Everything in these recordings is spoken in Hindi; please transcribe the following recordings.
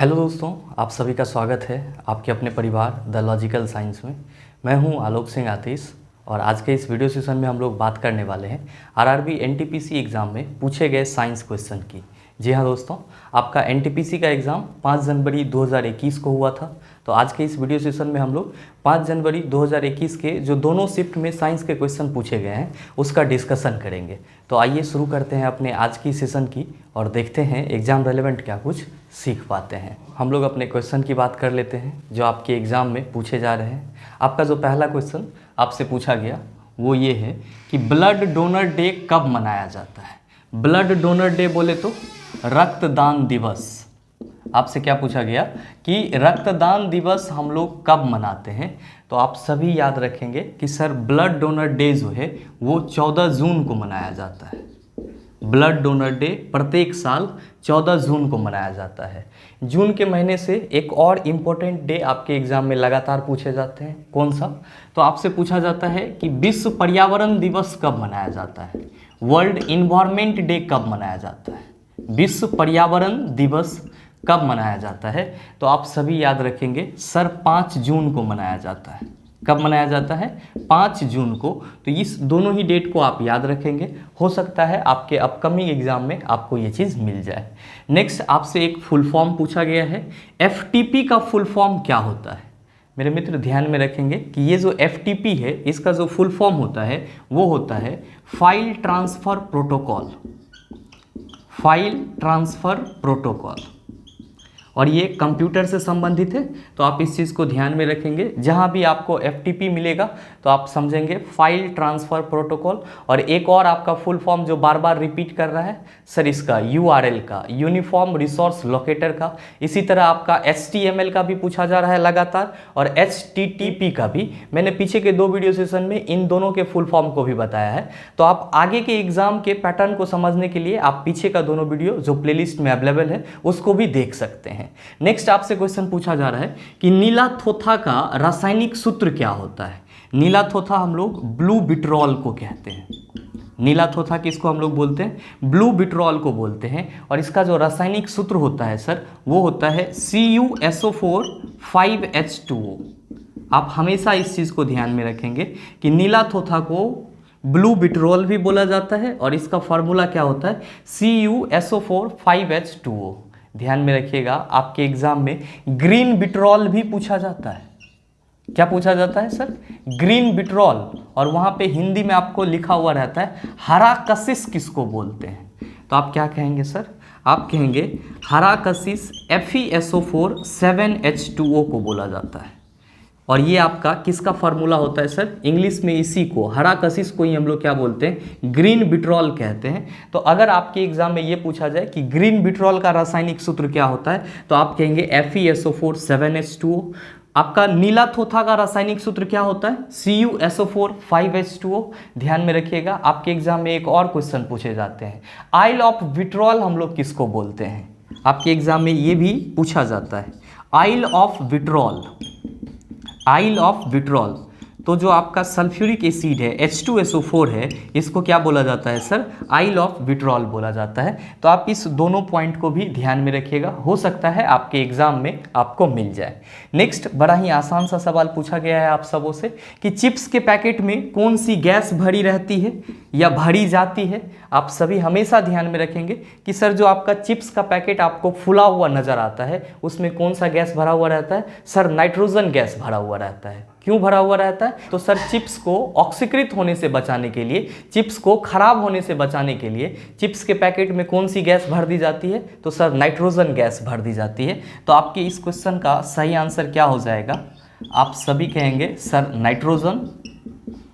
हेलो दोस्तों, आप सभी का स्वागत है आपके अपने परिवार द लॉजिकल साइंस में। मैं हूं आलोक सिंह आतिश और आज के इस वीडियो सेशन में हम लोग बात करने वाले हैं आरआरबी एनटीपीसी एग्ज़ाम में पूछे गए साइंस क्वेश्चन की। जी हाँ दोस्तों, आपका एनटीपीसी का एग्ज़ाम 5 जनवरी 2021 को हुआ था। तो आज के इस वीडियो सेशन में हम लोग 5 जनवरी 2021 के जो दोनों शिफ्ट में साइंस के क्वेश्चन पूछे गए हैं उसका डिस्कशन करेंगे। तो आइए शुरू करते हैं अपने आज की सेशन की और देखते हैं एग्ज़ाम रेलेवेंट क्या कुछ सीख पाते हैं। हम लोग अपने क्वेश्चन की बात कर लेते हैं जो आपके एग्ज़ाम में पूछे जा रहे हैं। आपका जो पहला क्वेश्चन आपसे पूछा गया वो ये है कि ब्लड डोनर डे कब मनाया जाता है। ब्लड डोनर डे बोले तो रक्तदान दिवस। आपसे क्या पूछा गया कि रक्तदान दिवस हम लोग कब मनाते हैं। तो आप सभी याद रखेंगे कि सर ब्लड डोनर डे जो है वो 14 जून को मनाया जाता है। ब्लड डोनर डे प्रत्येक साल 14 जून को मनाया जाता है। जून के महीने से एक और इम्पोर्टेंट डे आपके एग्जाम में लगातार पूछे जाते हैं। कौन सा? तो आपसे पूछा जाता है कि विश्व पर्यावरण दिवस कब मनाया जाता है। वर्ल्ड इन्वायरमेंट डे कब मनाया जाता है। विश्व पर्यावरण दिवस कब मनाया जाता है। तो आप सभी याद रखेंगे सर 5 जून को मनाया जाता है। कब मनाया जाता है? 5 जून को। तो इस दोनों ही डेट को आप याद रखेंगे। हो सकता है आपके अपकमिंग एग्जाम में आपको ये चीज़ मिल जाए। नेक्स्ट आपसे एक फुल फॉर्म पूछा गया है। एफटीपी का फुल फॉर्म क्या होता है? मेरे मित्र ध्यान में रखेंगे कि ये जो एफटीपी है इसका जो फुल फॉर्म होता है वो होता है file transfer protocol. File transfer protocol और ये कंप्यूटर से संबंधित है। तो आप इस चीज़ को ध्यान में रखेंगे। जहाँ भी आपको एफटीपी मिलेगा तो आप समझेंगे फाइल ट्रांसफ़र प्रोटोकॉल। और एक और आपका फुल फॉर्म जो बार बार रिपीट कर रहा है सर इसका यूआरएल का, यूनिफॉर्म रिसोर्स लोकेटर का। इसी तरह आपका एचटीएमएल का भी पूछा जा रहा है लगातार और एचटीटीपी का भी। मैंने पीछे के 2 वीडियो सेशन में इन दोनों के फुल फॉर्म को भी बताया है। तो आप आगे के एग्जाम के पैटर्न को समझने के लिए आप पीछे का दोनों वीडियो जो प्लेलिस्ट में अवेलेबल है उसको भी देख सकते हैं। नेक्स्ट आपसे क्वेश्चन पूछा जा रहा है कि नीला थोथा का रासायनिक सूत्र क्या होता है। नीला थोथा हम लोग ब्लू बिट्रॉल को कहते हैं। नीला थोथा किसको हम लोग बोलते हैं? ब्लू बिट्रॉल को बोलते हैं। और इसका जो रासायनिक सूत्र होता है सर वो होता है CuSO4 5H2O। आप हमेशा इस चीज को ध्यान में रखेंगे कि नीला थोथा को ब्लू बिट्रॉल भी बोला जाता है और इसका फॉर्मूला क्या होता है? CuSO4 5H2O। ध्यान में रखिएगा आपके एग्जाम में ग्रीन बिट्रॉल भी पूछा जाता है। क्या पूछा जाता है सर? ग्रीन बिट्रॉल। और वहां पे हिंदी में आपको लिखा हुआ रहता है हरा कशिश किसको बोलते हैं। तो आप क्या कहेंगे सर? आप कहेंगे हरा कशिश FeSO4 7H2O को बोला जाता है। और ये आपका किसका फार्मूला होता है सर? इंग्लिश में इसी को, हरा कशिश को ही हम लोग क्या बोलते हैं? ग्रीन बिट्रॉल कहते हैं। तो अगर आपके एग्जाम में ये पूछा जाए कि ग्रीन बिट्रॉल का रासायनिक सूत्र क्या होता है तो आप कहेंगे FeSO4 7H2O। आपका नीला थोथा का रासायनिक सूत्र क्या होता है? CuSO4 5H2O। ध्यान में रखिएगा आपके एग्जाम में एक और क्वेश्चन पूछे जाते हैं। आइल ऑफ विट्रॉल हम लोग किसको बोलते हैं? आपके एग्जाम में ये भी पूछा जाता है। Oil of vitriol, oil of vitriol. तो जो आपका सल्फ्यूरिक एसिड है H2SO4 है इसको क्या बोला जाता है सर? आइल ऑफ विट्रॉल बोला जाता है। तो आप इस दोनों पॉइंट को भी ध्यान में रखिएगा। हो सकता है आपके एग्जाम में आपको मिल जाए। नेक्स्ट बड़ा ही आसान सा सवाल पूछा गया है आप सबों से कि चिप्स के पैकेट में कौन सी गैस भरी रहती है या भरी जाती है। आप सभी हमेशा ध्यान में रखेंगे कि सर जो आपका चिप्स का पैकेट आपको फुला हुआ नजर आता है उसमें कौन सा गैस भरा हुआ रहता है? सर नाइट्रोजन गैस भरा हुआ रहता है। क्यों भरा हुआ रहता है? तो सर चिप्स को ऑक्सीकृत होने से बचाने के लिए, चिप्स को खराब होने से बचाने के लिए चिप्स के पैकेट में कौन सी गैस भर दी जाती है? तो सर नाइट्रोजन गैस भर दी जाती है। तो आपके इस क्वेश्चन का सही आंसर क्या हो जाएगा? आप सभी कहेंगे सर नाइट्रोजन।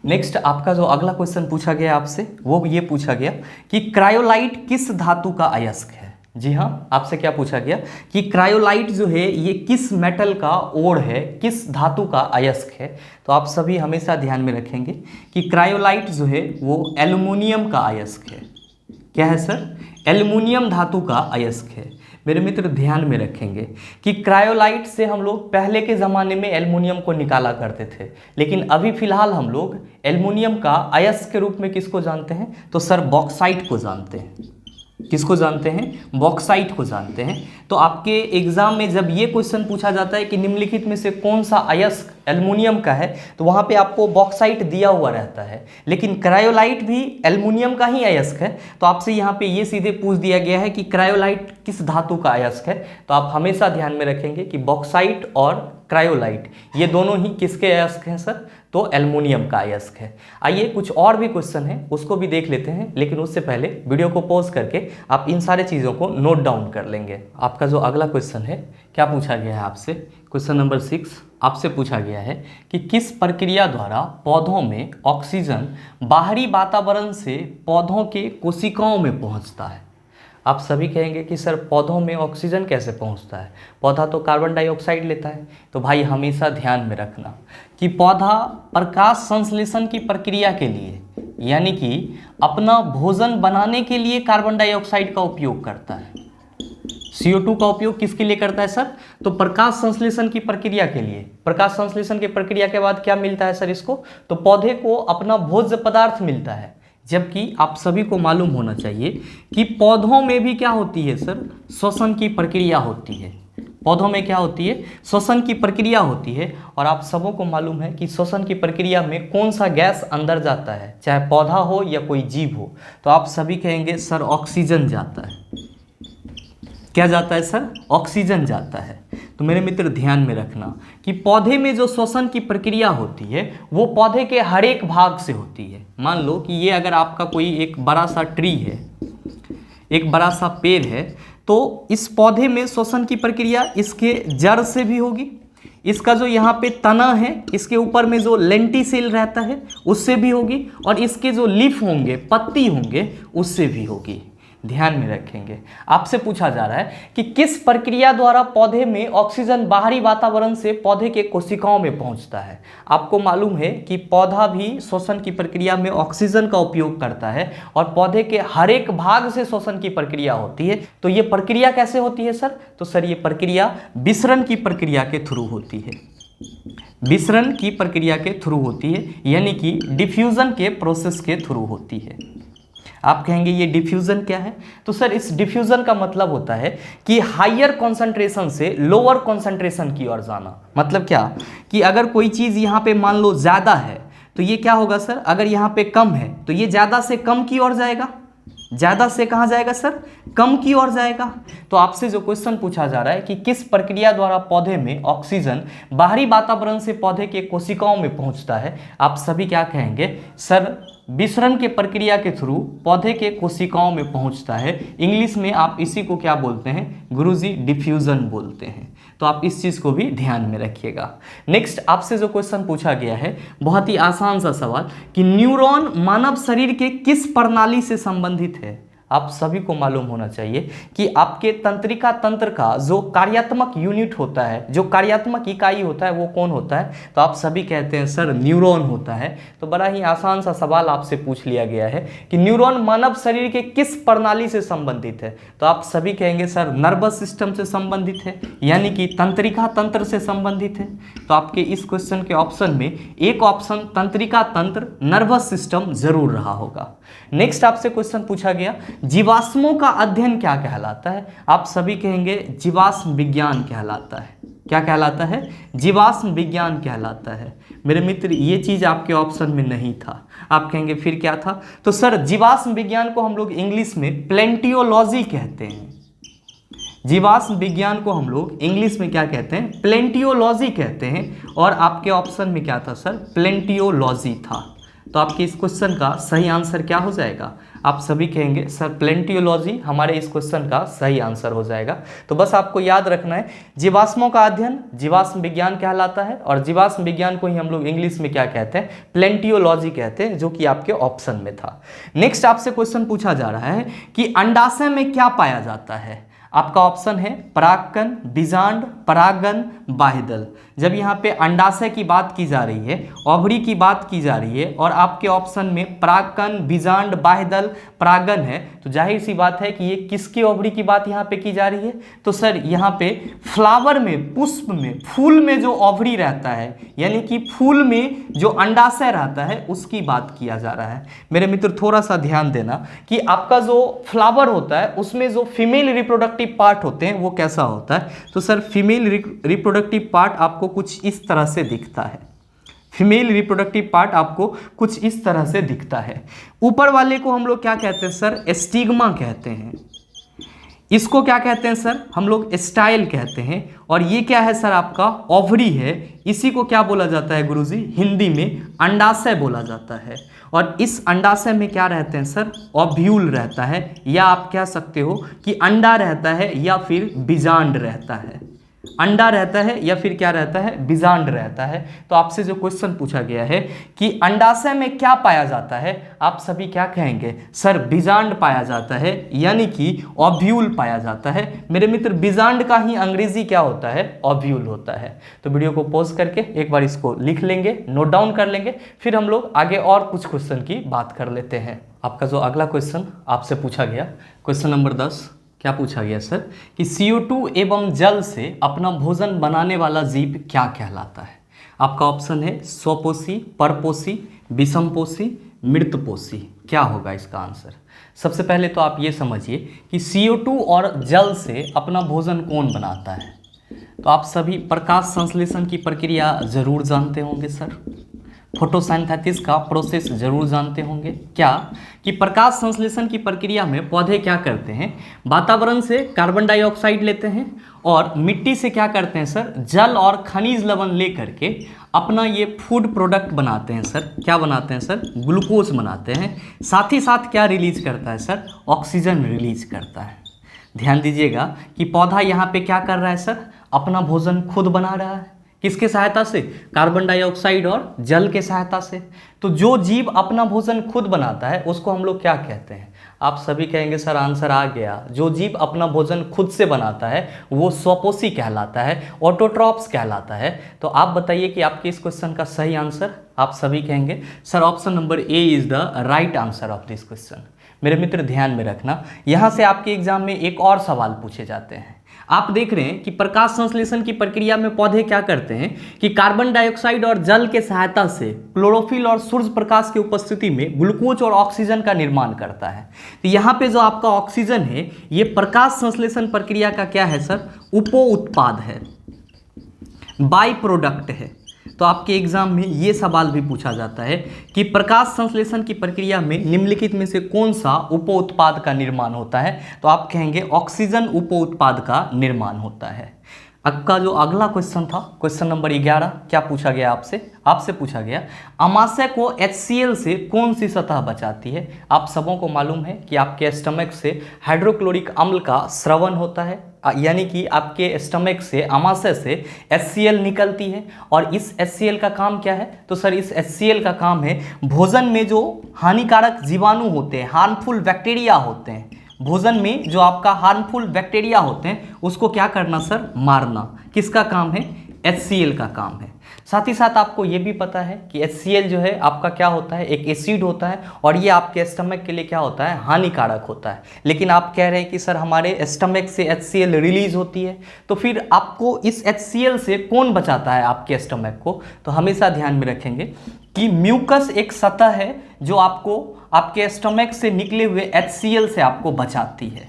नेक्स्ट आपका जो अगला क्वेश्चन पूछा गया आपसे वो ये पूछा गया कि क्रायोलाइट किस धातु का अयस्क है। जी हाँ, आपसे क्या पूछा गया कि क्रायोलाइट जो है ये किस मेटल का ओड है, किस धातु का अयस्क है। तो आप सभी हमेशा ध्यान में रखेंगे कि क्रायोलाइट जो है वो एल्युमिनियम का अयस्क है। क्या है सर? एल्युमिनियम धातु का अयस्क है। मेरे मित्र ध्यान में रखेंगे कि क्रायोलाइट से हम लोग पहले के ज़माने में एल्युमिनियम को निकाला करते थे, लेकिन अभी फिलहाल हम लोग एल्युमिनियम का अयस्क के रूप में किसको जानते हैं? तो सर बॉक्साइट को जानते हैं। किसको जानते हैं? बॉक्साइट को जानते हैं। तो आपके एग्जाम में जब ये क्वेश्चन पूछा जाता है कि निम्नलिखित में से कौन सा अयस्क एल्युमिनियम का है, तो वहाँ पे आपको बॉक्साइट दिया हुआ रहता है, लेकिन क्रायोलाइट भी एल्युमिनियम का ही अयस्क है। तो आपसे यहाँ पे ये सीधे पूछ दिया गया है कि क्रायोलाइट किस धातु का अयस्क है। तो आप हमेशा ध्यान में रखेंगे कि बॉक्साइट और क्रायोलाइट ये दोनों ही किसके अयस्क हैं सर? तो एल्युमिनियम का अयस्क है। आइए कुछ और भी क्वेश्चन है उसको भी देख लेते हैं, लेकिन उससे पहले वीडियो को पॉज करके आप इन सारे चीज़ों को नोट डाउन कर लेंगे। आपका जो अगला क्वेश्चन है, क्या पूछा गया है आपसे? क्वेश्चन नंबर 6 आपसे पूछा गया है कि किस प्रक्रिया द्वारा पौधों में ऑक्सीजन बाहरी वातावरण से पौधों के कोशिकाओं में पहुंचता है? आप सभी कहेंगे कि सर पौधों में ऑक्सीजन कैसे पहुंचता है? पौधा तो कार्बन डाइऑक्साइड लेता है। तो भाई हमेशा ध्यान में रखना कि पौधा प्रकाश संश्लेषण की प्रक्रिया के लिए, यानी कि अपना भोजन बनाने के लिए कार्बन डाइऑक्साइड का उपयोग करता है। CO2 का उपयोग किसके लिए करता है सर? तो प्रकाश संश्लेषण की प्रक्रिया के लिए। प्रकाश संश्लेषण की प्रक्रिया के बाद क्या मिलता है सर इसको? तो पौधे को अपना भोज्य पदार्थ मिलता है। जबकि आप सभी को मालूम होना चाहिए कि पौधों में भी क्या होती है सर? श्वसन की प्रक्रिया होती है। पौधों में क्या होती है? श्वसन की प्रक्रिया होती है। और आप सबों को मालूम है कि श्वसन की प्रक्रिया में कौन सा गैस अंदर जाता है, चाहे पौधा हो या कोई जीव हो? तो आप सभी कहेंगे सर ऑक्सीजन जाता है। क्या जाता है सर? ऑक्सीजन जाता है। तो मेरे मित्र ध्यान में रखना कि पौधे में जो श्वसन की प्रक्रिया होती है वो पौधे के हर एक भाग से होती है। मान लो कि ये अगर आपका कोई एक बड़ा सा ट्री है, एक बड़ा सा पेड़ है, तो इस पौधे में श्वसन की प्रक्रिया इसके जड़ से भी होगी, इसका जो यहाँ पे तना है इसके ऊपर में जो लेंटिसेल रहता है उससे भी होगी, और इसके जो लीफ होंगे, पत्ती होंगे, उससे भी होगी। ध्यान में रखेंगे। आपसे पूछा जा रहा है कि किस प्रक्रिया द्वारा पौधे में ऑक्सीजन बाहरी वातावरण से पौधे के कोशिकाओं में पहुंचता है। आपको मालूम है कि पौधा भी श्वसन की प्रक्रिया में ऑक्सीजन का उपयोग करता है और पौधे के हर एक भाग से श्वसन की प्रक्रिया होती है। तो ये प्रक्रिया कैसे होती है सर? तो सर ये प्रक्रिया विसरण की प्रक्रिया के थ्रू होती है। विसरण की प्रक्रिया के थ्रू होती है, यानी कि डिफ्यूजन के प्रोसेस के थ्रू होती है। आप कहेंगे ये डिफ्यूजन क्या है? तो सर इस डिफ्यूजन का मतलब होता है कि हायर कॉन्सेंट्रेशन से लोअर कॉन्सेंट्रेशन की ओर जाना। मतलब क्या कि अगर कोई चीज़ यहाँ पे मान लो ज़्यादा है तो ये क्या होगा सर? अगर यहाँ पे कम है तो ये ज़्यादा से कम की ओर जाएगा। ज़्यादा से कहाँ जाएगा सर? कम की ओर जाएगा। तो आपसे जो क्वेश्चन पूछा जा रहा है कि किस प्रक्रिया द्वारा पौधे में ऑक्सीजन बाहरी वातावरण से पौधे के कोशिकाओं में पहुंचता है, आप सभी क्या कहेंगे? सर विसरण के प्रक्रिया के थ्रू पौधे के कोशिकाओं में पहुंचता है। इंग्लिश में आप इसी को क्या बोलते हैं गुरुजी? डिफ्यूजन बोलते हैं। तो आप इस चीज़ को भी ध्यान में रखिएगा। नेक्स्ट आपसे जो क्वेश्चन पूछा गया है बहुत ही आसान सा सवाल कि न्यूरॉन मानव शरीर के किस प्रणाली से संबंधित है? आप सभी को मालूम होना चाहिए कि आपके तंत्रिका तंत्र का जो कार्यात्मक यूनिट होता है, जो कार्यात्मक इकाई होता है, वो कौन होता है? तो आप सभी कहते हैं सर न्यूरॉन होता है। तो बड़ा ही आसान सा सवाल आपसे पूछ लिया गया है कि न्यूरॉन मानव शरीर के किस प्रणाली से संबंधित है? तो आप सभी कहेंगे सर नर्वस सिस्टम से संबंधित है, यानी कि तंत्रिका तंत्र से संबंधित है। तो आपके इस क्वेश्चन के ऑप्शन में एक ऑप्शन तंत्रिका तंत्र, नर्वस सिस्टम जरूर रहा होगा। नेक्स्ट आपसे क्वेश्चन पूछा गया जीवाश्मों का अध्ययन क्या कहलाता है? आप सभी कहेंगे जीवाश्म विज्ञान कहलाता है। क्या कहलाता है? जीवाश्म विज्ञान कहलाता है। मेरे मित्र ये चीज आपके ऑप्शन में नहीं था। आप कहेंगे फिर क्या था? तो सर जीवाश्म विज्ञान को हम लोग इंग्लिश में प्लेंटियोलॉजी कहते हैं। जीवाश्म विज्ञान को हम लोग इंग्लिश में क्या कहते हैं? प्लेंटियोलॉजी कहते हैं। और आपके ऑप्शन में क्या था सर? प्लेंटियोलॉजी था। तो आपके इस क्वेश्चन का सही आंसर क्या हो जाएगा? आप सभी कहेंगे सर प्लेंटियोलॉजी हमारे इस क्वेश्चन का सही आंसर हो जाएगा। तो बस आपको याद रखना है जीवाश्मों का अध्ययन जीवाश्म विज्ञान कहलाता है, और जीवाश्म विज्ञान को ही हम लोग इंग्लिश में क्या कहते हैं? प्लेंटियोलॉजी कहते हैं, जो कि आपके ऑप्शन में था। नेक्स्ट आपसे क्वेश्चन पूछा जा रहा है कि अंडाशय में क्या पाया जाता है? आपका ऑप्शन है परागकण, बीजांड, परागन, बाह्यदल। जब यहाँ पे अंडाशय की बात की जा रही है, ओवरी की बात की जा रही है और आपके ऑप्शन में परागकण, बीजांड, बाह्यदल, परागन है, तो जाहिर सी बात है कि ये किसकी ओवरी की बात यहाँ पे की जा रही है? तो सर यहाँ पे फ्लावर में, पुष्प में, फूल में जो ओवरी रहता है, यानी कि फूल में जो अंडाशय रहता है उसकी बात किया जा रहा है। मेरे मित्र थोड़ा सा ध्यान देना कि आपका जो फ्लावर होता है उसमें जो फीमेल रिप्रोडक्टिव पार्ट होते हैं वो कैसा होता है? तो सर फीमेल रिप्रोडक्टिव पार्ट आपको कुछ इस तरह से दिखता है। फीमेल रिप्रोडक्टिव पार्ट आपको कुछ इस तरह से दिखता है। ऊपर वाले को हम लोग क्या कहते हैं सर? एस्टिग्मा कहते हैं। इसको क्या कहते हैं सर? हम लोग स्टाइल कहते हैं। और ये क्या है सर? आपका ओवरी है। इसी को क्या बोला जाता है गुरुजी? हिंदी में अंडाशय बोला जाता है। और इस अंडाशय में क्या रहते हैं सर? ओव्यूल रहता है, या आप कह सकते हो कि अंडा रहता है या फिर बीजांड रहता है। अंडा रहता है या फिर क्या रहता है? बीजांड रहता है। तो आपसे जो क्वेश्चन पूछा गया है कि अंडाशय में क्या पाया जाता है, आप सभी क्या कहेंगे? सर बीजांड पाया जाता है, यानी कि ओव्यूल पाया जाता है। मेरे मित्र बीजांड का ही अंग्रेजी क्या होता है? ओव्यूल होता है। तो वीडियो को पॉज करके एक बार इसको लिख लेंगे, नोट डाउन कर लेंगे, फिर हम लोग आगे और कुछ क्वेश्चन की बात कर लेते हैं। आपका जो अगला क्वेश्चन आपसे पूछा गया, क्वेश्चन नंबर 10, क्या पूछा गया सर? कि CO2 एवं जल से अपना भोजन बनाने वाला जीव क्या कहलाता है? आपका ऑप्शन है स्वपोषी, परपोषी, विषमपोषी, मृतपोषी। क्या होगा इसका आंसर? सबसे पहले तो आप ये समझिए कि CO2 और जल से अपना भोजन कौन बनाता है? तो आप सभी प्रकाश संश्लेषण की प्रक्रिया जरूर जानते होंगे सर। फोटोसिंथेसिस का प्रोसेस जरूर जानते होंगे। क्या कि प्रकाश संश्लेषण की प्रक्रिया में पौधे क्या करते हैं? वातावरण से कार्बन डाइऑक्साइड लेते हैं और मिट्टी से क्या करते हैं सर? जल और खनिज लवण ले करके अपना ये फूड प्रोडक्ट बनाते हैं सर। क्या बनाते हैं सर? ग्लूकोज बनाते हैं। साथ ही साथ क्या रिलीज करता है सर? ऑक्सीजन रिलीज करता है। ध्यान दीजिएगा कि पौधा यहाँ पे क्या कर रहा है सर? अपना भोजन खुद बना रहा है। किसके सहायता से? कार्बन डाइऑक्साइड और जल के सहायता से। तो जो जीव अपना भोजन खुद बनाता है उसको हम लोग क्या कहते हैं? आप सभी कहेंगे सर आंसर आ गया। जो जीव अपना भोजन खुद से बनाता है वो स्वपोषी कहलाता है, ऑटोट्रॉप्स कहलाता है। तो आप बताइए कि आपके इस क्वेश्चन का सही आंसर? आप सभी कहेंगे sir option number A is the right answer of this question. मेरे मित्र ध्यान में रखना, यहाँ से आपके एग्जाम में एक और सवाल पूछे जाते हैं। आप देख रहे हैं कि प्रकाश संश्लेषण की प्रक्रिया में पौधे क्या करते हैं कि कार्बन डाइऑक्साइड और जल के सहायता से क्लोरोफिल और सूर्य प्रकाश की उपस्थिति में ग्लूकोज और ऑक्सीजन का निर्माण करता है। तो यहाँ पे जो आपका ऑक्सीजन है ये प्रकाश संश्लेषण प्रक्रिया का क्या है सर? उपो उत्पाद है, बाई प्रोडक्ट है। तो आपके एग्जाम में ये सवाल भी पूछा जाता है कि प्रकाश संश्लेषण की प्रक्रिया में निम्नलिखित में से कौन सा उप उत्पाद का निर्माण होता है? तो आप कहेंगे ऑक्सीजन उप उत्पाद का निर्माण होता है। आपका जो अगला क्वेश्चन था, क्वेश्चन नंबर 11, क्या पूछा गया आपसे? आपसे पूछा गया अमाशय को HCl से कौन सी सतह बचाती है? आप सबों को मालूम है कि आपके स्टमक से हाइड्रोक्लोरिक अम्ल का स्रवण होता है, यानी कि आपके स्टमक से, अमाशय से HCl निकलती है। और इस HCl का काम क्या है? तो सर इस HCl का काम है भोजन में जो हानिकारक जीवाणु होते हैं, हार्मफुल बैक्टीरिया होते हैं, भोजन में जो आपका हार्मफुल बैक्टीरिया होते हैं उसको क्या करना सर? मारना। किसका काम है? HCl का काम है। साथ ही साथ आपको ये भी पता है कि HCl जो है आपका क्या होता है? एक एसिड होता है और ये आपके स्टमक के लिए क्या होता है? हानिकारक होता है। लेकिन आप कह रहे हैं कि सर हमारे स्टमक से HCl रिलीज होती है, तो फिर आपको इस HCl से कौन बचाता है आपके स्टमक को? तो हमेशा ध्यान में रखेंगे कि म्यूकस एक सतह है जो आपको आपके स्टमक से निकले हुए HCl से आपको बचाती है।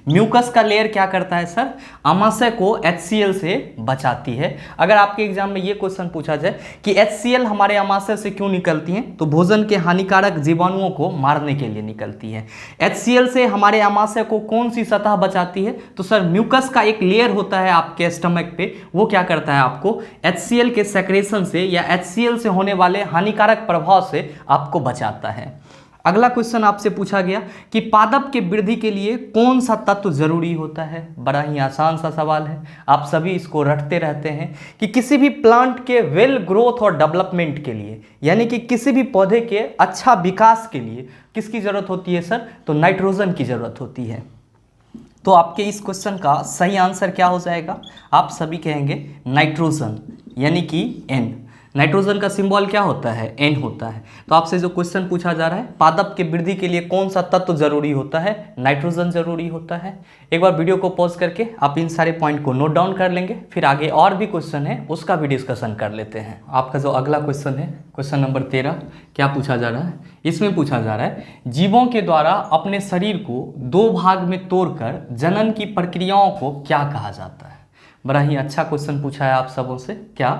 म्यूकस का लेयर क्या करता है सर? अमाशय को HCl से बचाती है। अगर आपके एग्जाम में ये क्वेश्चन पूछा जाए कि HCl हमारे अमाशय से क्यों निकलती हैं, तो भोजन के हानिकारक जीवाणुओं को मारने के लिए निकलती है। HCl से हमारे अमाशय को कौन सी सतह बचाती है? तो सर म्यूकस का एक लेयर होता है आपके स्टमक पे, वो क्या करता है आपको HCl के सेक्रेशन से या HCl से होने वाले हानिकारक प्रभाव से आपको बचाता है। अगला क्वेश्चन आपसे पूछा गया कि पादप के वृद्धि के लिए कौन सा तत्व जरूरी होता है? बड़ा ही आसान सा सवाल है, आप सभी इसको रटते रहते हैं कि किसी भी प्लांट के वेल ग्रोथ और डेवलपमेंट के लिए, यानी कि किसी भी पौधे के अच्छा विकास के लिए किसकी जरूरत होती है सर? तो नाइट्रोजन की जरूरत होती है। तो आपके इस क्वेश्चन का सही आंसर क्या हो जाएगा? आप सभी कहेंगे नाइट्रोजन, यानी कि N। नाइट्रोजन का सिंबल क्या होता है? N होता है। तो आपसे जो क्वेश्चन पूछा जा रहा है, पादप के वृद्धि के लिए कौन सा तत्व जरूरी होता है? नाइट्रोजन जरूरी होता है। एक बार वीडियो को पॉज करके आप इन सारे पॉइंट को नोट डाउन कर लेंगे, फिर आगे और भी क्वेश्चन है उसका भी डिस्कशन कर लेते हैं। आपका जो अगला क्वेश्चन है, क्वेश्चन नंबर 13, क्या पूछा जा रहा है? इसमें पूछा जा रहा है, जीवों के द्वारा अपने शरीर को 2 भाग में तोड़कर जनन की प्रक्रियाओं को क्या कहा जाता है? बड़ा ही अच्छा क्वेश्चन पूछा है आप सबों से। क्या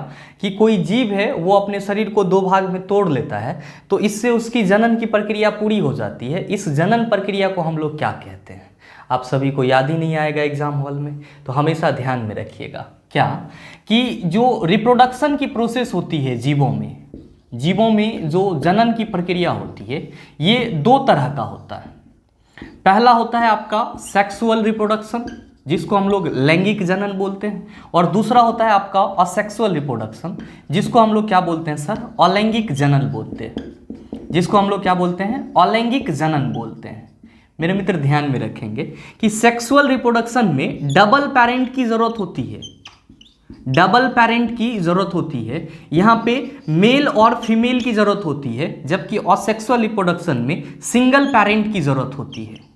कि कोई जीव है वो अपने शरीर को 2 भाग में तोड़ लेता है, तो इससे उसकी जनन की प्रक्रिया पूरी हो जाती है। इस जनन प्रक्रिया को हम लोग क्या कहते हैं? आप सभी को याद ही नहीं आएगा एग्जाम हॉल में, तो हमेशा ध्यान में रखिएगा। क्या कि जो रिप्रोडक्शन की प्रोसेस होती है जीवों में जो जनन की प्रक्रिया होती है, ये 2 तरह का होता है। पहला होता है आपका सेक्सुअल रिप्रोडक्शन, जिसको हम लोग लैंगिक जनन बोलते हैं, और दूसरा होता है आपका असेक्सुअल रिप्रोडक्शन, जिसको हम लोग क्या बोलते हैं सर? अलैंगिक जनन बोलते हैं। जिसको हम लोग क्या बोलते हैं? अलैंगिक जनन बोलते हैं। मेरे मित्र ध्यान में रखेंगे कि सेक्सुअल रिप्रोडक्शन में डबल पेरेंट की जरूरत होती है। डबल पेरेंट की जरूरत होती है, यहाँ पे मेल और फीमेल की जरूरत होती है, जबकि असेक्सुअल रिप्रोडक्शन में सिंगल पेरेंट की जरूरत होती है।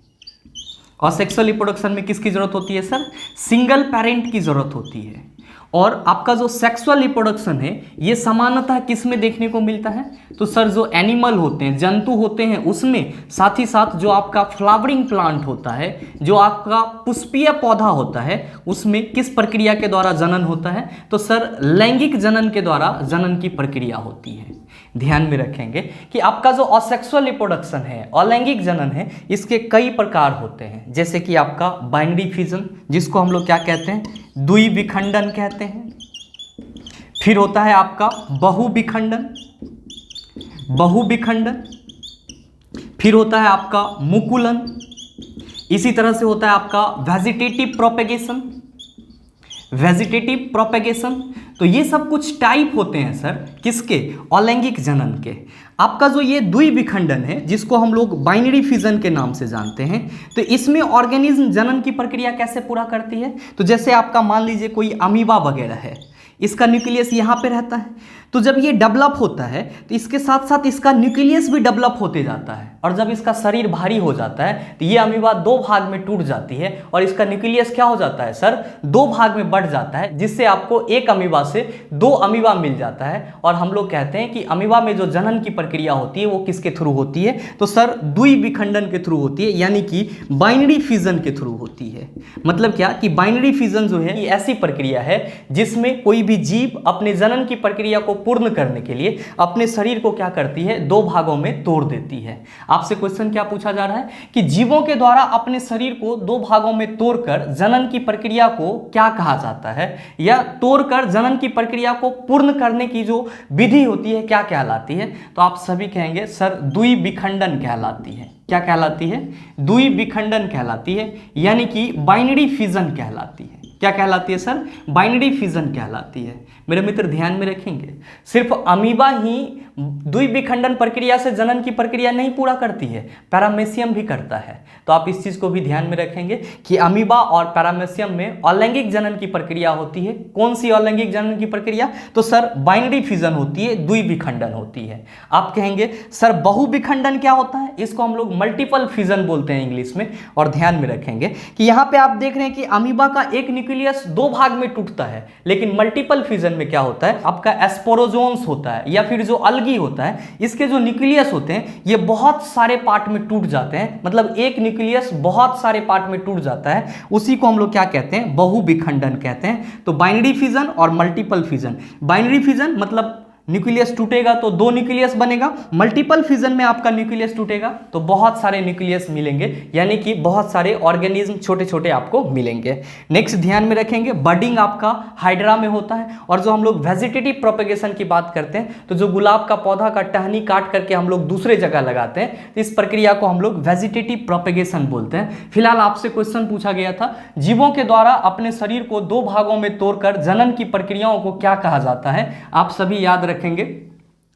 और सेक्सुअल रिप्रोडक्शन में किसकी जरूरत होती है सर? सिंगल पेरेंट की जरूरत होती है। और आपका जो सेक्सुअल रिप्रोडक्शन है, ये सामान्यतः किस में देखने को मिलता है? तो सर जो एनिमल होते हैं, जंतु होते हैं, उसमें, साथ ही साथ जो आपका फ्लावरिंग प्लांट होता है, जो आपका पुष्पीय पौधा होता है, उसमें किस प्रक्रिया के द्वारा जनन होता है? तो सर लैंगिक जनन के द्वारा जनन की प्रक्रिया होती है। ध्यान में रखेंगे कि आपका जो असेक्सुअल रिप्रोडक्शन है, अलैंगिक जनन है, इसके कई प्रकार होते हैं। जैसे कि आपका बाइनरी फिजन, जिसको हम लोग क्या कहते हैं? द्विविखंडन कहते हैं। फिर होता है आपका बहुविखंडन। फिर होता है आपका मुकुलन। इसी तरह से होता है आपका वेजिटेटिव प्रोपेगेशन। तो ये सब कुछ टाइप होते हैं सर, किसके? अलैंगिक जनन के। आपका जो ये द्विविखंडन है, जिसको हम लोग बाइनरी फिजन के नाम से जानते हैं, तो इसमें ऑर्गेनिज्म जनन की प्रक्रिया कैसे पूरा करती है? तो जैसे आपका मान लीजिए कोई अमीबा वगैरह है, इसका न्यूक्लियस यहाँ पे रहता है, तो जब ये डेवलप होता है तो इसके साथ साथ इसका न्यूक्लियस भी डेवलप होते जाता है, और जब इसका शरीर भारी हो जाता है तो ये अमीबा 2 भाग में टूट जाती है, और इसका न्यूक्लियस क्या हो जाता है सर? 2 भाग में बढ़ जाता है, जिससे आपको एक अमीबा से 2 अमीबा मिल जाता है। और हम लोग कहते हैं कि अमीबा में जो जनन की प्रक्रिया होती है वो किसके थ्रू होती है? तो सर द्विविखंडन के थ्रू होती है, यानी कि बाइनरी फिजन के थ्रू होती है। मतलब क्या कि बाइनरी फिजन जो है, ये ऐसी प्रक्रिया है जिसमें कोई भी जीव अपने जनन की प्रक्रिया को पूर्ण करने के लिए अपने शरीर को क्या करती है? 2 भागों में तोड़ देती है। आपसे क्वेश्चन क्या पूछा जा रहा है कि जीवों के द्वारा अपने शरीर को 2 भागों में तोड़कर जनन की प्रक्रिया को क्या कहा जाता है, या तोड़कर जनन की प्रक्रिया को पूर्ण करने की जो विधि होती है क्या कहलाती है? तो आप सभी कहेंगे सर द्विविखंडन कहलाती है। क्या कहलाती है? द्विविखंडन कहलाती है, यानी कि बाइनरी फिजन कहलाती है। क्या कहलाती है सर? बाइनरी फिजन कहलाती है। मेरे मित्र ध्यान में रखेंगे, सिर्फ अमीबा ही द्विविखंडन प्रक्रिया से जनन की प्रक्रिया नहीं पूरा करती है, पैरामेसियम भी करता है। तो आप इस चीज को भी ध्यान में रखेंगे कि अमीबा और पैरामेसियम में अलैंगिक जनन की प्रक्रिया होती है। कौन सी अलैंगिक जनन की प्रक्रिया? तो सर बाइनरी फिजन होती है, द्विविखंडन होती है। आप कहेंगे सर बहुविखंडन क्या होता है? इसको हम लोग मल्टीपल फिजन बोलते हैं इंग्लिश में। और ध्यान में रखेंगे कि यहाँ पे आप देख रहे हैं कि अमीबा का एक न्यूक्लियस 2 भाग में टूटता है, लेकिन मल्टीपल फिजन में क्या होता है? आपका एस्पोरोजोन्स होता है, या फिर जो अलगी होता है, इसके जो न्यूक्लियस होते हैं ये बहुत सारे पार्ट में टूट जाते हैं। मतलब एक न्यूक्लियस बहुत सारे पार्ट में टूट जाता है, उसी को हम लोग क्या कहते हैं? बहुविखंडन कहते हैं। तो बाइनरी फिजन और मल्टीपल फिजन। बाइनरी फिजन मतलब न्यूक्लियस टूटेगा तो 2 न्यूक्लियस बनेगा, मल्टीपल फिजन में आपका न्यूक्लियस टूटेगा तो बहुत सारे न्यूक्लियस मिलेंगे, यानी कि बहुत सारे ऑर्गेनिज्म छोटे छोटे आपको मिलेंगे। नेक्स्ट ध्यान में रखेंगे, बडिंग आपका हाइड्रा में होता है। और जो हम लोग वेजिटेटिव प्रोपेगेशन की बात करते हैं, तो जो गुलाब का पौधा का टहनी काट करके हम लोग दूसरे जगह लगाते हैं, तो इस प्रक्रिया को हम लोग वेजिटेटिव प्रोपेगेशन बोलते हैं। फिलहाल आपसे क्वेश्चन पूछा गया था, जीवों के द्वारा अपने शरीर को 2 भागों में तोड़कर जनन की प्रक्रियाओं को क्या कहा जाता है? आप सभी याद रखेंगे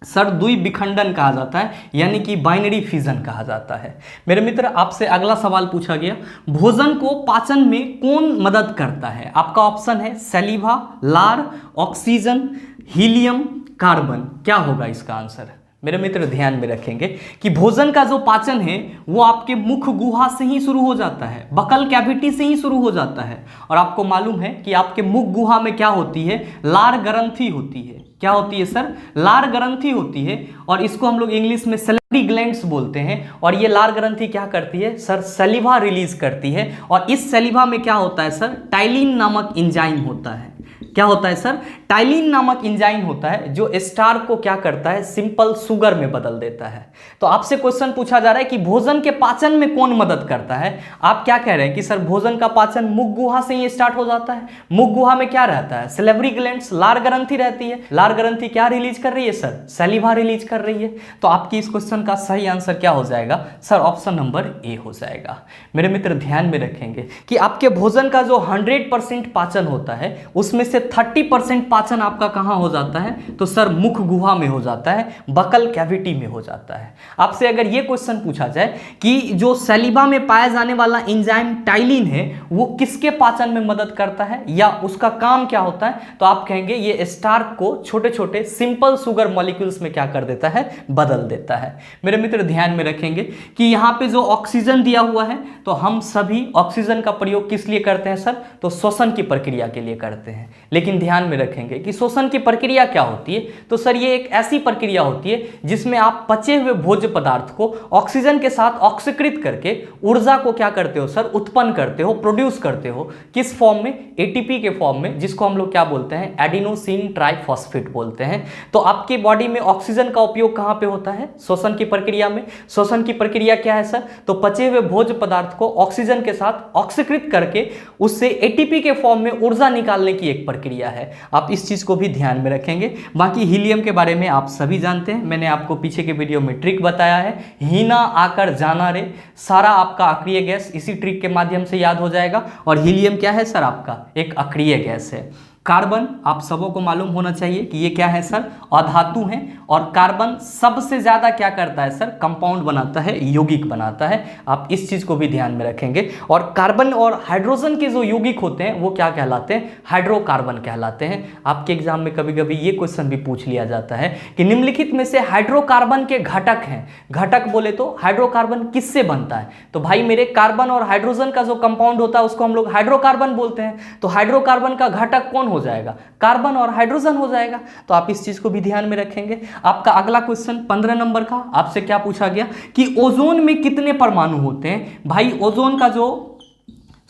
सर द्विविखंडन कहा जाता है, यानी कि बाइनरी फिजन कहा जाता है। मेरे मित्र, आपसे अगला सवाल पूछा गया, भोजन को पाचन में कौन मदद करता है? आपका ऑप्शन है सैलिवा, लार, ऑक्सीजन, हीलियम, कार्बन। क्या होगा इसका आंसर? मेरे मित्र ध्यान में रखेंगे कि भोजन का जो पाचन है वो आपके मुख गुहा से ही शुरू हो जाता है, बकल कैविटी से ही शुरू हो जाता है। और आपको मालूम है कि आपके मुख गुहा में क्या होती है? लार ग्रंथि होती है। क्या होती है सर? लार ग्रंथि होती है, और इसको हम लोग इंग्लिश में सैलिवरी ग्लैंड्स बोलते हैं। और ये लार ग्रंथि क्या करती है सर? सैलिवा रिलीज करती है। और इस सैलिवा में क्या होता है सर? टाइलिन नामक एंजाइम होता है। क्या होता है सर? टाइलिन नामक एंजाइम होता है जो स्टार्च को क्या करता है? सिंपल शुगर में बदल देता है। तो आपसे क्वेश्चन पूछा जा रहा है कि भोजन के पाचन में कौन मदद करता है? आप क्या कह रहे हैं कि सर भोजन का पाचन मुख गुहा से ही स्टार्ट हो जाता है। मुख गुहा में क्या रहता है? सैलिवरी ग्लैंड्स, लार ग्रंथि रहती है। लार ग्रंथि क्या रिलीज कर रही है सर? सैलिवा रिलीज कर रही है। तो आपकी इस क्वेश्चन का सही आंसर क्या हो जाएगा सर? ऑप्शन नंबर ए हो जाएगा। मेरे मित्र ध्यान में रखेंगे कि आपके भोजन का जो 100% पाचन होता है उसमें से 30% पाचन आपका कहां हो जाता है? तो सर मुख गुहा में हो जाता है, बकल कैविटी में हो जाता है। आपसे अगर यह क्वेश्चन पूछा जाए कि जो सैलिवा में पाया जाने वाला एंजाइम टाइलिन है वो किसके पाचन में मदद करता है या उसका काम क्या होता है, तो आप कहेंगे ये स्टार्च को छोटे छोटे सिंपल शुगर मॉलिक्यूल्स में क्या कर देता है? बदल देता है। मेरे मित्र ध्यान में रखेंगे कि यहां पे जो ऑक्सीजन दिया हुआ है तो हम सभी ऑक्सीजन का प्रयोग किस लिए करते हैं सर? तो श्वसन की प्रक्रिया के लिए करते हैं। लेकिन ध्यान में रखेंगे कि श्वसन की प्रक्रिया क्या होती है? तो सर ये एक ऐसी प्रक्रिया होती है जिसमें आप पचे हुए भोज्य पदार्थ को ऑक्सीजन के साथ ऑक्सीकृत करके ऊर्जा को क्या करते हो सर? उत्पन्न करते हो, प्रोड्यूस करते हो। किस फॉर्म में? एटीपी के फॉर्म में, जिसको हम लोग क्या बोलते हैं? एडिनोसिन ट्राइफॉस्फेट बोलते हैं। तो आपकी बॉडी में ऑक्सीजन का उपयोग कहां पे होता है? श्वसन की प्रक्रिया में। श्वसन की प्रक्रिया क्या है सर? तो पचे हुए भोज्य पदार्थ को ऑक्सीजन के साथ ऑक्सीकृत करके उससे एटीपी के फॉर्म में ऊर्जा निकालने की एक प्रक्रिया है। आप इस चीज को भी ध्यान में रखेंगे। बाकी हीलियम के बारे में आप सभी जानते हैं, मैंने आपको पीछे के वीडियो में ट्रिक बताया है, हीना आकर जाना रे। सारा आपका अक्रिय गैस इसी ट्रिक के माध्यम से याद हो जाएगा। और हीलियम क्या है सर? आपका एक अक्रिय गैस है। कार्बन आप सबों को मालूम होना चाहिए कि ये क्या है सर? अधातु है। और कार्बन सबसे ज्यादा क्या करता है सर? कंपाउंड बनाता है, यौगिक बनाता है। आप इस चीज को भी ध्यान में रखेंगे। और कार्बन और हाइड्रोजन के जो यौगिक होते हैं वो क्या कहलाते हैं? हाइड्रोकार्बन कहलाते हैं। आपके एग्जाम में कभी कभी ये क्वेश्चन भी पूछ लिया जाता है कि निम्नलिखित में से हाइड्रोकार्बन के घटक हैं। घटक बोले तो हाइड्रोकार्बन किससे बनता है? तो भाई मेरे कार्बन और हाइड्रोजन का जो कंपाउंड होता है उसको हम लोग हाइड्रोकार्बन बोलते हैं। तो हाइड्रोकार्बन का घटक कौन हो जाएगा? कार्बन और हाइड्रोजन हो जाएगा। तो आप इस चीज को भी ध्यान में रखेंगे। आपका अगला क्वेश्चन 15 नंबर का आपसे क्या पूछा गया कि ओजोन में कितने परमाणु होते हैं? भाई ओजोन का जो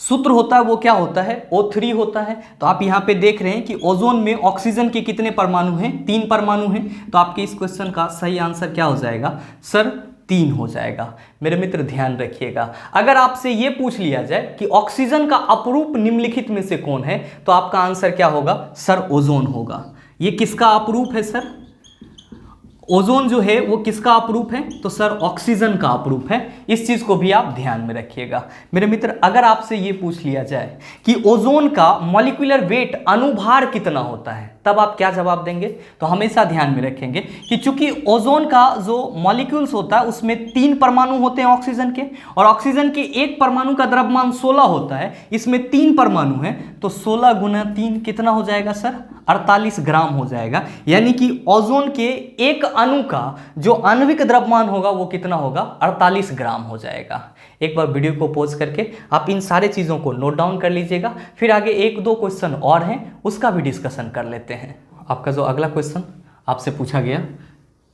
सूत्र होता है वो क्या होता है? O3 होता है। तो आप यहां पे देख रहे हैं कि ओजोन में ऑक्सीजन के कितने परमाणु हैं? 3 परमाणु हैं। तो आपके इस क्वेश्चन का सही आंसर क्या हो जाएगा सर? 3 हो जाएगा। मेरे मित्र ध्यान रखिएगा, अगर आपसे यह पूछ लिया जाए कि ऑक्सीजन का अपरूप निम्नलिखित में से कौन है, तो आपका आंसर क्या होगा सर? ओजोन होगा। ये किसका अपरूप है सर? ओजोन जो है वो किसका अपरूप है? तो सर ऑक्सीजन का अपरूप है। इस चीज को भी आप ध्यान में रखिएगा। मेरे मित्र अगर आपसे ये पूछ लिया जाए कि ओजोन का मॉलिक्यूलर वेट, अनुभार कितना होता है, तब आप क्या जवाब देंगे? तो हमेशा ध्यान में रखेंगे कि चूंकि ओजोन का जो मॉलिक्यूल्स होता है उसमें 3 परमाणु होते हैं ऑक्सीजन के, और ऑक्सीजन के एक परमाणु का द्रव्यमान 16 होता है, इसमें 3 परमाणु हैं, तो 16 गुना 3 कितना हो जाएगा सर? 48 ग्राम हो जाएगा। यानी कि ओजोन के एक अणु का जो आणविक द्रव्यमान होगा वो कितना होगा? 48 ग्राम हो जाएगा। एक बार वीडियो को पॉज करके आप इन सारे चीज़ों को नोट डाउन कर लीजिएगा, फिर आगे 1-2 क्वेश्चन और हैं उसका भी डिस्कशन कर लेते हैं। आपका जो अगला क्वेश्चन आपसे पूछा गया,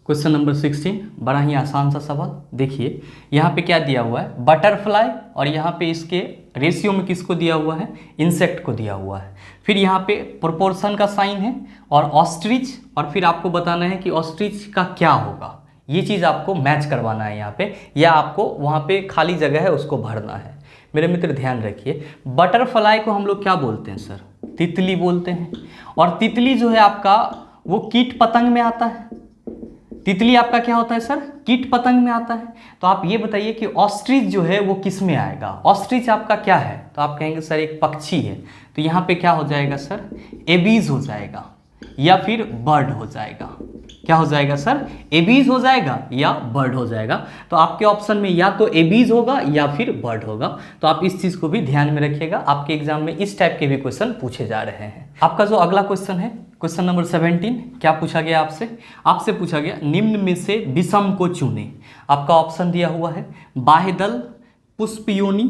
क्वेश्चन नंबर 16, बड़ा ही आसान सा सवाल। देखिए यहाँ पे क्या दिया हुआ है? बटरफ्लाई, और यहाँ पे इसके रेशियो में किसको दिया हुआ है? इंसेक्ट को दिया हुआ है। फिर यहाँ पे प्रोपोर्शन का साइन है और ऑस्ट्रिच, और फिर आपको बताना है कि ऑस्ट्रिच का क्या होगा। ये चीज़ आपको मैच करवाना है यहाँ पे, या आपको वहाँ पे खाली जगह है उसको भरना है। मेरे मित्र ध्यान रखिए, बटरफ्लाई को हम लोग क्या बोलते हैं सर? तितली बोलते हैं। और तितली जो है आपका वो कीट पतंग में आता है। तितली आपका क्या होता है सर? कीट पतंग में आता है। तो आप ये बताइए कि ऑस्ट्रिच जो है वो किस में आएगा? ऑस्ट्रिच आपका क्या है? तो आप कहेंगे सर एक पक्षी है। तो यहाँ पे क्या हो जाएगा सर? एबीज हो जाएगा या फिर बर्ड हो जाएगा। क्या हो जाएगा सर, एबीज हो जाएगा या बर्ड हो जाएगा। तो आपके ऑप्शन में या तो एबीज होगा या फिर बर्ड होगा। तो आप इस चीज को भी ध्यान में रखिएगा, आपके एग्जाम में इस टाइप के भी क्वेश्चन पूछे जा रहे हैं। आपका जो अगला क्वेश्चन है, क्वेश्चन नंबर 17, क्या पूछा गया आपसे पूछा गया निम्न में से विषम को चुने। आपका ऑप्शन दिया हुआ है बाह्यदल, पुष्पयोनि,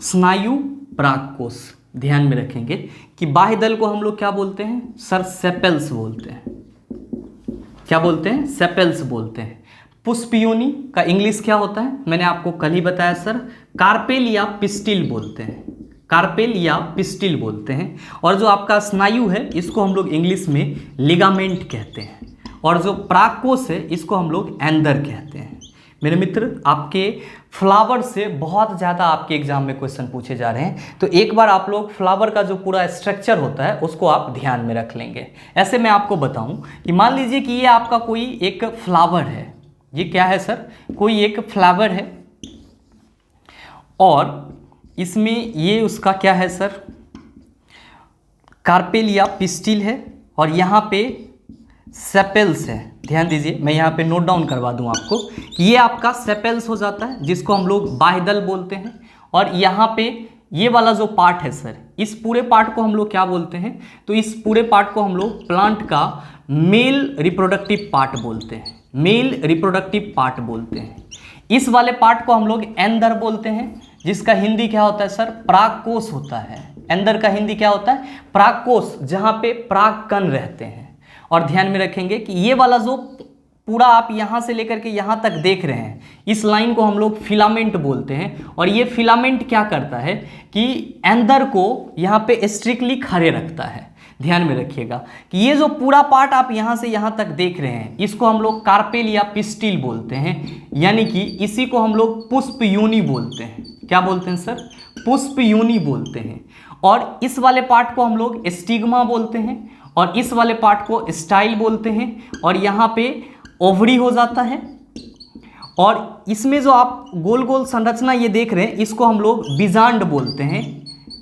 स्नायु, परागकोश। ध्यान में रखेंगे कि बाह्यदल को हम लोग क्या बोलते हैं सर, सेपेल्स बोलते हैं। क्या बोलते हैं, सेपेल्स बोलते हैं। पुष्पयोनि का इंग्लिश क्या होता है, मैंने आपको कल ही बताया सर, कार्पेल या पिस्टिल बोलते हैं, कार्पेल या पिस्टिल बोलते हैं। और जो आपका स्नायु है इसको हम लोग इंग्लिश में लिगामेंट कहते हैं, और जो परागकोश है इसको हम लोग एंदर कहते हैं। मेरे मित्र, आपके फ्लावर से बहुत ज़्यादा आपके एग्जाम में क्वेश्चन पूछे जा रहे हैं, तो एक बार आप लोग फ्लावर का जो पूरा स्ट्रक्चर होता है उसको आप ध्यान में रख लेंगे। ऐसे मैं आपको बताऊं कि मान लीजिए कि ये आपका कोई एक फ्लावर है, ये क्या है सर, कोई एक फ्लावर है, और इसमें ये उसका क्या है सर, कार्पेल या पिस्टिल है, और यहाँ पे सेपेल्स है। ध्यान दीजिए, मैं यहाँ पे नोट डाउन करवा दूँ आपको कि ये आपका सेपेल्स हो जाता है, जिसको हम लोग बाह्यदल बोलते हैं। और यहाँ पे ये वाला जो पार्ट है सर, इस पूरे पार्ट को हम लोग क्या बोलते हैं, तो इस पूरे पार्ट को हम लोग प्लांट का मेल रिप्रोडक्टिव पार्ट बोलते हैं, मेल रिप्रोडक्टिव पार्ट बोलते हैं। इस वाले पार्ट को हम लोग एंदर बोलते हैं, जिसका हिंदी क्या होता है सर, परागकोश होता है। एंदर का हिंदी क्या होता है, परागकोश, जहाँ पे परागकण रहते हैं। और ध्यान में रखेंगे कि ये वाला जो पूरा आप यहाँ से लेकर के यहाँ तक देख रहे हैं, इस लाइन को हम लोग फिलामेंट बोलते हैं। और ये फिलामेंट क्या करता है कि एंदर को यहाँ पे स्ट्रिक्टली खड़े रखता है। ध्यान में रखिएगा कि ये जो पूरा पार्ट आप यहाँ से यहाँ तक देख रहे हैं, इसको हम लोग कार्पेल या पिस्टिल बोलते हैं, यानी कि इसी को हम लोग पुष्पयोनि बोलते हैं। क्या बोलते हैं सर, पुष्पयोनि बोलते हैं। और इस वाले पार्ट को हम लोग स्टिग्मा बोलते हैं, और इस वाले पार्ट को स्टाइल बोलते हैं। और यहाँ पे ओवरी हो जाता है, और इसमें जो आप गोल गोल संरचना ये देख रहे हैं, इसको हम लोग बीजांड बोलते हैं।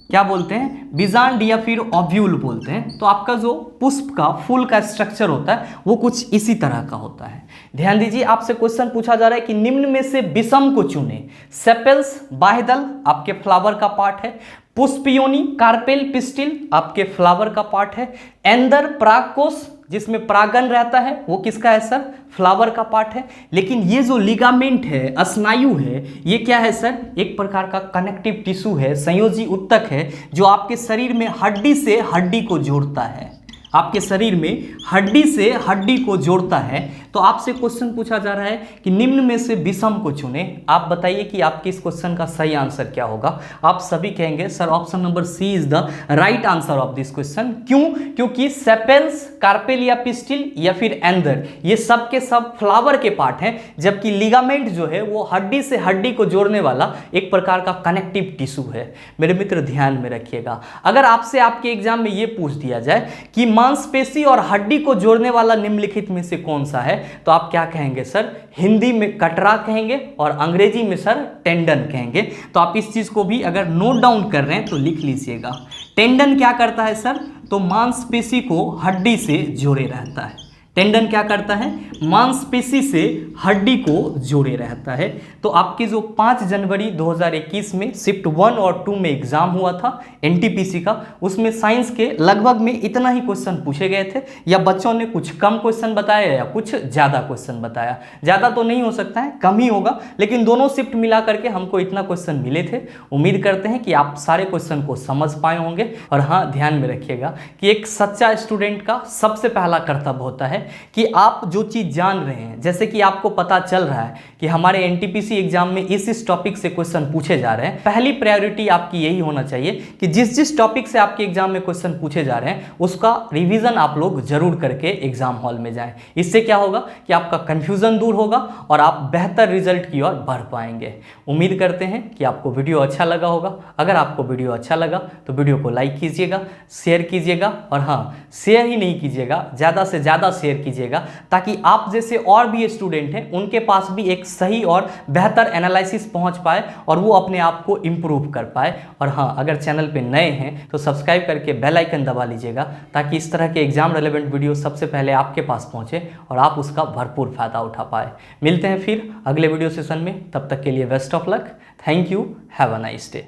क्या बोलते हैं, बीजांड या फिर ओव्यूल बोलते हैं। तो आपका जो पुष्प का, फूल का स्ट्रक्चर होता है वो कुछ इसी तरह का होता है। ध्यान दीजिए, आपसे क्वेश्चन पूछा जा रहा है कि निम्न में से विषम को चुने। सेपेल्स बाह्यदल आपके फ्लावर का पार्ट है, पुष्पयोनि कार्पेल पिस्टिल आपके फ्लावर का पार्ट है, एंदर परागकोश जिसमें परागन रहता है वो किसका है सर, फ्लावर का पार्ट है। लेकिन ये जो लिगामेंट है, स्नायु है, ये क्या है सर, एक प्रकार का कनेक्टिव टिश्यू है, संयोजी ऊतक है, जो आपके शरीर में हड्डी से हड्डी को जोड़ता है, आपके शरीर में हड्डी से हड्डी को जोड़ता है। तो आपसे क्वेश्चन पूछा जा रहा है कि निम्न में से विषम को चुने। आप बताइए कि आपके इस क्वेश्चन का सही आंसर क्या होगा। आप सभी कहेंगे sir option number C is the right answer of this question. क्यों, क्योंकि सेपेल्स, कार्पेल या पिस्टिल या फिर एंदर, ये सब के सब फ्लावर के पार्ट हैं, जबकि लिगामेंट जो है वो हड्डी से हड्डी को जोड़ने वाला एक प्रकार का कनेक्टिव टिश्यू है। मेरे मित्र ध्यान में रखिएगा, अगर आपसे आपके एग्जाम में ये पूछ दिया जाए कि मांसपेशी और हड्डी को जोड़ने वाला निम्नलिखित में से कौन सा है, तो आप क्या कहेंगे सर, हिंदी में कटरा कहेंगे और अंग्रेजी में सर टेंडन कहेंगे। तो आप इस चीज को भी अगर नोट डाउन कर रहे हैं तो लिख लीजिएगा। टेंडन क्या करता है सर, तो मांसपेशी को हड्डी से जोड़े रहता है। टेंडन क्या करता है, मांसपेशी से हड्डी को जोड़े रहता है। तो आपके जो 5 जनवरी 2021 में शिफ्ट 1 और 2 में एग्जाम हुआ था एनटीपीसी का, उसमें साइंस के लगभग में इतना ही क्वेश्चन पूछे गए थे, या बच्चों ने कुछ कम क्वेश्चन बताया या कुछ ज़्यादा क्वेश्चन बताया। ज़्यादा तो नहीं हो सकता है, कम ही होगा, लेकिन दोनों शिफ्ट मिला करके हमको इतना क्वेश्चन मिले थे। उम्मीद करते हैं कि आप सारे क्वेश्चन को समझ पाए होंगे। और हाँ, ध्यान में रखिएगा कि एक सच्चा स्टूडेंट का सबसे पहला कर्तव्य होता है कि आप जो चीज़ जान रहे हैं, जैसे कि आपको पता चल रहा है कि हमारे एनटीपीसी एग्जाम में इस टॉपिक से क्वेश्चन पूछे जा रहे हैं, पहली प्रायोरिटी आपकी यही होना चाहिए कि जिस टॉपिक से आपके एग्जाम में क्वेश्चन पूछे जा रहे हैं उसका रिवीजन आप लोग जरूर करके एग्जाम हॉल में जाएं। इससे क्या होगा कि आपका कंफ्यूजन दूर होगा और आप बेहतर रिजल्ट की ओर बढ़ पाएंगे। उम्मीद करते हैं कि आपको वीडियो अच्छा लगा होगा। अगर आपको वीडियो अच्छा लगा तो वीडियो को लाइक कीजिएगा, शेयर कीजिएगा, और हाँ, शेयर ही नहीं कीजिएगा, ज़्यादा से ज़्यादा शेयर शेयर कीजिएगा, ताकि आप जैसे और भी स्टूडेंट हैं उनके पास भी एक सही और बेहतर एनालिसिस पहुंच पाए और वो अपने आप को इम्प्रूव कर पाए। और हाँ, अगर चैनल पे नए हैं तो सब्सक्राइब करके बेल आइकन दबा लीजिएगा, ताकि इस तरह के एग्जाम रेलेवेंट वीडियो सबसे पहले आपके पास पहुंचे और आप उसका भरपूर फायदा उठा पाए। मिलते हैं फिर अगले वीडियो सेशन में, तब तक के लिए best of luck. Thank you, have a nice day.